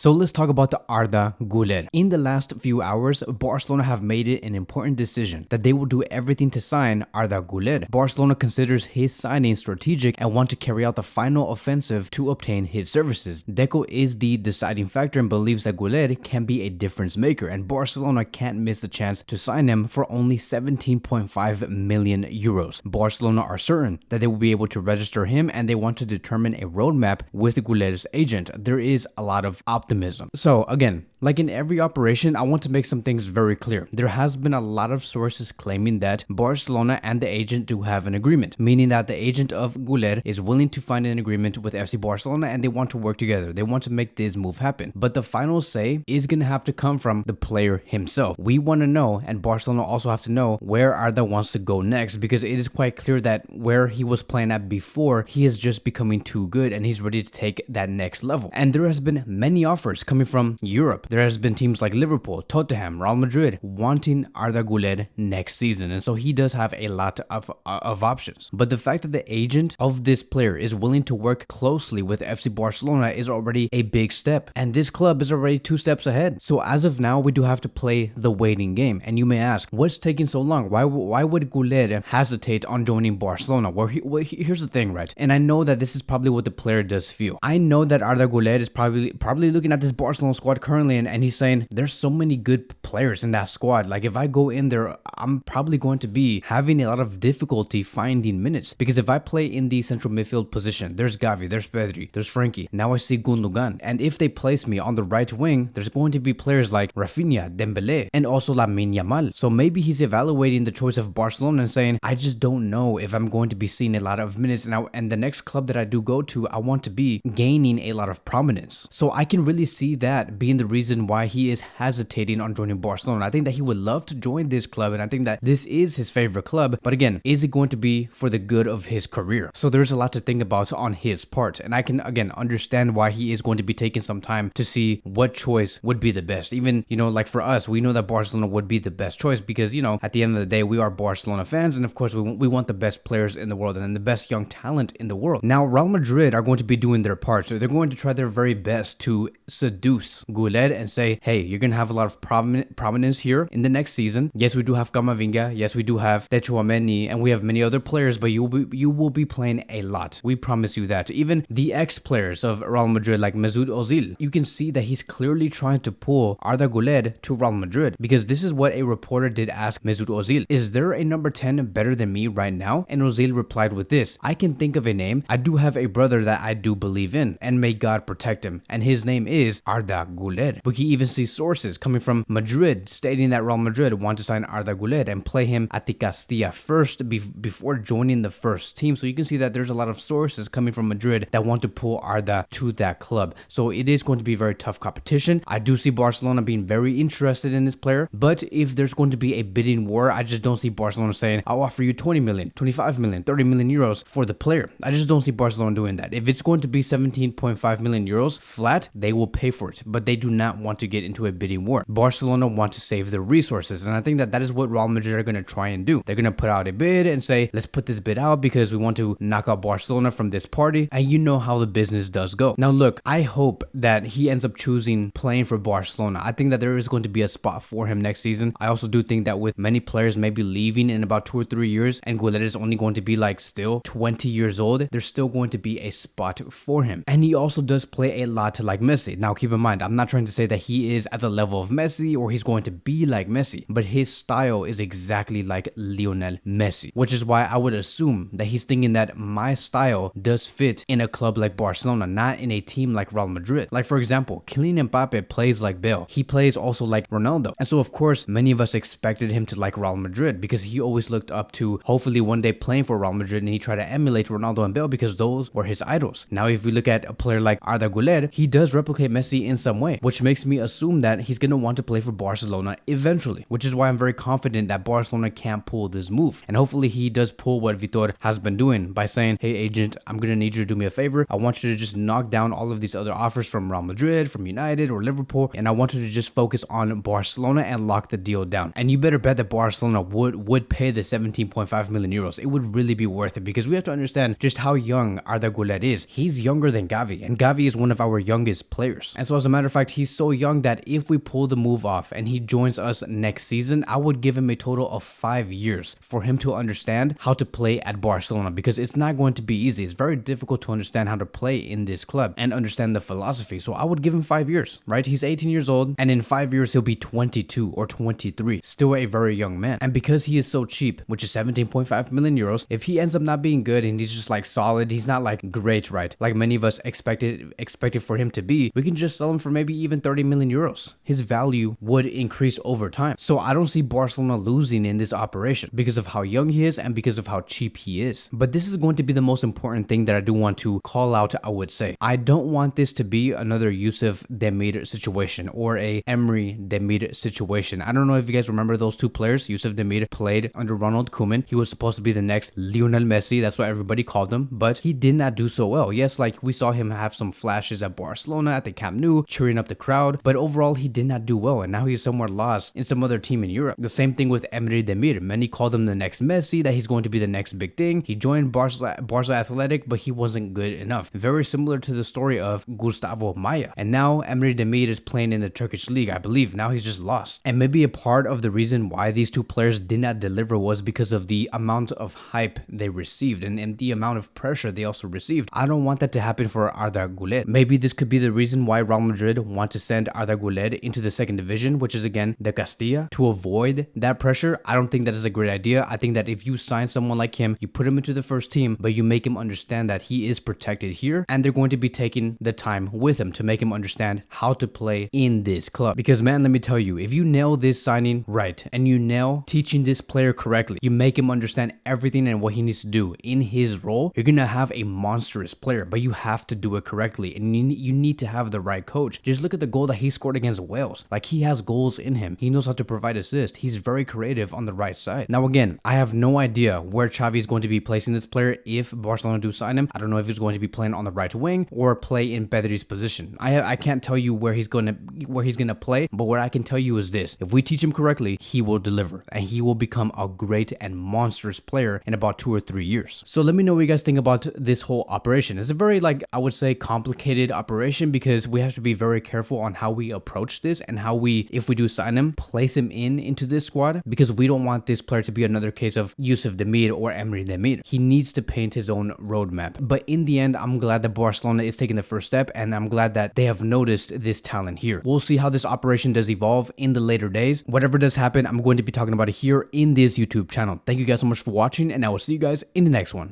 So let's talk about the Arda Güler. In the last few hours, Barcelona have made it an important decision that they will do everything to sign Arda Güler. Barcelona considers his signing strategic and want to carry out the final offensive to obtain his services. Deco is the deciding factor and believes that Güler can be a difference maker, and Barcelona can't miss the chance to sign him for only 17.5 million euros. Barcelona are certain that they will be able to register him, and they want to determine a roadmap with Güler's agent. There is a lot of optimism. So again, like in every operation, I want to make some things very clear. There has been a lot of sources claiming that Barcelona and the agent do have an agreement, meaning that the agent of Güler is willing to find an agreement with FC Barcelona and they want to work together. They want to make this move happen. But the final say is going to have to come from the player himself. We want to know, and Barcelona also have to know, where Arda wants to go next, because it is quite clear that where he was playing at before, he is just becoming too good and he's ready to take that next level. And there has been many offers coming from Europe. There has been teams like Liverpool, Tottenham, Real Madrid wanting Arda Güler next season, and so he does have a lot of options. But the fact that the agent of this player is willing to work closely with FC Barcelona is already a big step, and this club is already 2 steps ahead. So as of now, we do have to play the waiting game. And you may ask, what's taking so long? Why would Güler hesitate on joining Barcelona? Well, here's the thing, right? And I know that this is probably what the player does feel. I know that Arda Güler is probably looking at this Barcelona squad currently, and he's saying there's so many good players in that squad. Like if I go in there, I'm probably going to be having a lot of difficulty finding minutes, because if I play in the central midfield position, there's Gavi, there's Pedri, there's Frankie, now I see Gundogan, and if they place me on the right wing, there's going to be players like Rafinha, Dembele, and also Lamine Yamal. So maybe he's evaluating the choice of Barcelona and saying, I just don't know if I'm going to be seeing a lot of minutes, and the next club that I do go to, I want to be gaining a lot of prominence. So I can really see that being the reason why he is hesitating on joining Barcelona. I think that he would love to join this club, and I think that this is his favorite club, but again, is it going to be for the good of his career? So there's a lot to think about on his part, and I can again understand why he is going to be taking some time to see what choice would be the best. Even, like for us, we know that Barcelona would be the best choice because, at the end of the day, we are Barcelona fans, and of course we want the best players in the world and the best young talent in the world. Now Real Madrid are going to be doing their part, so they're going to try their very best to seduce Güler and say, hey, you're going to have a lot of prominence here in the next season. Yes, we do have Camavinga. Yes, we do have Tchouaméni, and we have many other players, but you will be playing a lot. We promise you that. Even the ex-players of Real Madrid, like Mesut Ozil, you can see that he's clearly trying to pull Arda Güler to Real Madrid, because this is what a reporter did ask Mesut Ozil. Is there a number 10 better than me right now? And Ozil replied with this: I can think of a name. I do have a brother that I do believe in, and may God protect him, and his name is Arda Güler. But he even sees sources coming from Madrid stating that Real Madrid want to sign Arda Güler and play him at the Castilla first before joining the first team. So you can see that there's a lot of sources coming from Madrid that want to pull Arda to that club. So it is going to be very tough competition. I do see Barcelona being very interested in this player, but if there's going to be a bidding war, I just don't see Barcelona saying, I'll offer you 20 million, 25 million, 30 million euros for the player. I just don't see Barcelona doing that. If it's going to be 17.5 million euros flat, they will pay for it, but they do not want to get into a bidding war. Barcelona want to save their resources, and I think that is what Real Madrid are going to try and do. They're going to put out a bid and say, let's put this bid out because we want to knock out Barcelona from this party, and you know how the business does go. Now look, I hope that he ends up choosing playing for Barcelona. I think that there is going to be a spot for him next season. I also do think that with many players maybe leaving in about 2 or 3 years, and Güler is only going to be like still 20 years old, there's still going to be a spot for him. And he also does play a lot like Messi. Now keep in mind, I'm not trying to say that he is at the level of Messi or he's going to be like Messi, but his style is exactly like Lionel Messi, which is why I would assume that he's thinking that my style does fit in a club like Barcelona, not in a team like Real Madrid. Like for example, Kylian Mbappe plays like Bale. He plays also like Ronaldo. And so of course, many of us expected him to like Real Madrid because he always looked up to hopefully one day playing for Real Madrid, and he tried to emulate Ronaldo and Bale because those were his idols. Now if we look at a player like Arda Güler, he does replicate Messi in some way, which makes makes me assume that he's going to want to play for Barcelona eventually, which is why I'm very confident that Barcelona can't pull this move. And hopefully he does pull what Vitor has been doing by saying, hey agent, I'm going to need you to do me a favor. I want you to just knock down all of these other offers from Real Madrid, from United or Liverpool, and I want you to just focus on Barcelona and lock the deal down. And you better bet that Barcelona would pay the 17.5 million euros. It would really be worth it, because we have to understand just how young Arda Güler is. He's younger than Gavi, and Gavi is one of our youngest players. And so as a matter of fact, he's so young that if we pull the move off and he joins us next season, I would give him a total of 5 years for him to understand how to play at Barcelona, because it's not going to be easy. It's very difficult to understand how to play in this club and understand the philosophy. So I would give him 5 years, right? He's 18 years old, and in 5 years he'll be 22 or 23, still a very young man. And because he is so cheap, which is 17.5 million euros, if he ends up not being good and he's just like solid, he's not like great, right, like many of us expected for him to be, we can just sell him for maybe even 30 million euros. His value would increase over time. So I don't see Barcelona losing in this operation because of how young he is and because of how cheap he is. But this is going to be the most important thing that I do want to call out. I would say I don't want this to be another Yusuf Demir situation or a Emery Demir situation. I don't know if you guys remember those two players. Yusuf Demir played under Ronald Koeman. He was supposed to be the next Lionel Messi. That's what everybody called him, but he did not do so well. Yes, like we saw him have some flashes at Barcelona, at the Camp Nou, cheering up the crowd, but overall he did not do well, and now he's somewhere lost in some other team in Europe. The same thing with Emery Demir. Many called him the next Messi, that he's going to be the next big thing. He joined Barca Athletic, but he wasn't good enough. Very similar to the story of Gustavo Maya. And now Emery Demir is playing in the Turkish league, I believe. Now he's just lost. And maybe a part of the reason why these two players did not deliver was because of the amount of hype they received and the amount of pressure they also received. I don't want that to happen for Arda Güler. Maybe this could be the reason why Real Madrid want to send Arda Güler into the second division, which is again the Castilla, to avoid that pressure. I don't think that is a great idea. I think that if you sign someone like him, you put him into the first team, but you make him understand that he is protected here, and they're going to be taking the time with him to make him understand how to play in this club. Because man, let me tell you, if you nail this signing right and you nail teaching this player correctly, you make him understand everything and what he needs to do in his role, you're gonna have a monstrous player. But you have to do it correctly, and you need to have the right coach. Just look at the goal that he scored against Wales. Like, he has goals in him. He knows how to provide assists. He's very creative on the right side. Now again, I have no idea where Xavi is going to be placing this player if Barcelona do sign him. I don't know if he's going to be playing on the right wing or play in Pedri's position. I can't tell you where he's gonna play, but what I can tell you is this: if we teach him correctly, he will deliver, and he will become a great and monstrous player in about 2 or 3 years. So let me know what you guys think about this whole operation. It's a very, like, I would say, complicated operation, because we have to be very careful on how we approach this and how we, if we do sign him, place him into this squad, because we don't want this player to be another case of Yusuf Demir or Emery Demir. He needs to paint his own roadmap. But in the end, I'm glad that Barcelona is taking the first step, and I'm glad that they have noticed this talent here. We'll see how this operation does evolve in the later days. Whatever does happen, I'm going to be talking about it here in this YouTube channel. Thank you guys so much for watching, and I will see you guys in the next one.